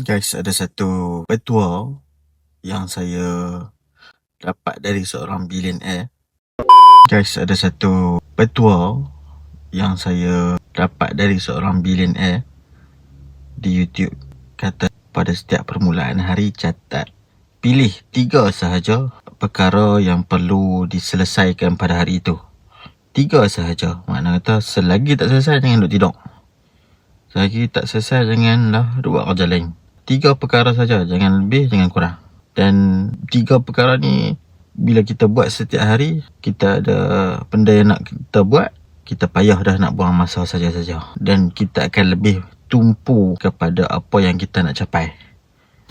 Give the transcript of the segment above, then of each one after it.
Guys, ada satu petua yang saya dapat dari seorang billionaire. Guys, ada satu petua yang saya dapat dari seorang billionaire di YouTube. Kata pada setiap permulaan hari catat, pilih 3 sahaja perkara yang perlu diselesaikan pada hari itu. 3 sahaja. Makna kata selagi tak selesai jangan duduk tidur. Selagi tak selesai janganlah buat kerja lain. 3 perkara saja, jangan lebih, jangan kurang. Dan 3 perkara ni bila kita buat setiap hari, kita ada benda yang nak kita buat, kita payah dah nak buang masa saja-saja. Dan kita akan lebih tumpu kepada apa yang kita nak capai.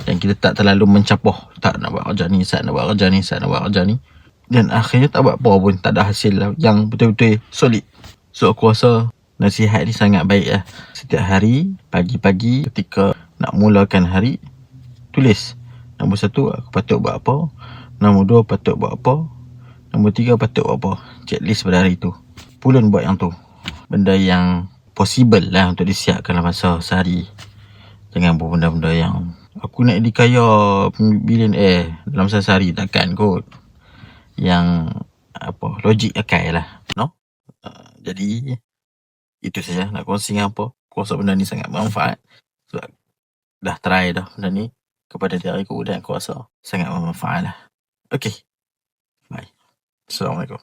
Dan kita tak terlalu mencapoh, tak nak buat kerja ni, nak buat kerja ni, nak buat kerja ni. Dan akhirnya tak buat apa pun, tak ada hasil yang betul-betul solid. So aku rasa nasihat ni sangat baik lah. Setiap hari, pagi-pagi ketika nak mulakan hari, tulis. Nombor 1, aku patut buat apa. Nombor 2, patut buat apa. Nombor 3, patut buat apa. Checklist pada hari tu. Pulun buat yang tu. Benda yang possible lah untuk disiapkan dalam masa sehari. Jangan buat benda-benda yang aku nak jadi kaya billionaire dalam sehari. Takkan kot. Yang logik akal lah. No? Jadi itu saja nak kongsi dengan apa. Aku rasa benda ni sangat bermanfaat. Sebab dah try dah benda ni kepada diri aku dan aku rasa sangat bermanfaat lah. Okay. Bye. Assalamualaikum.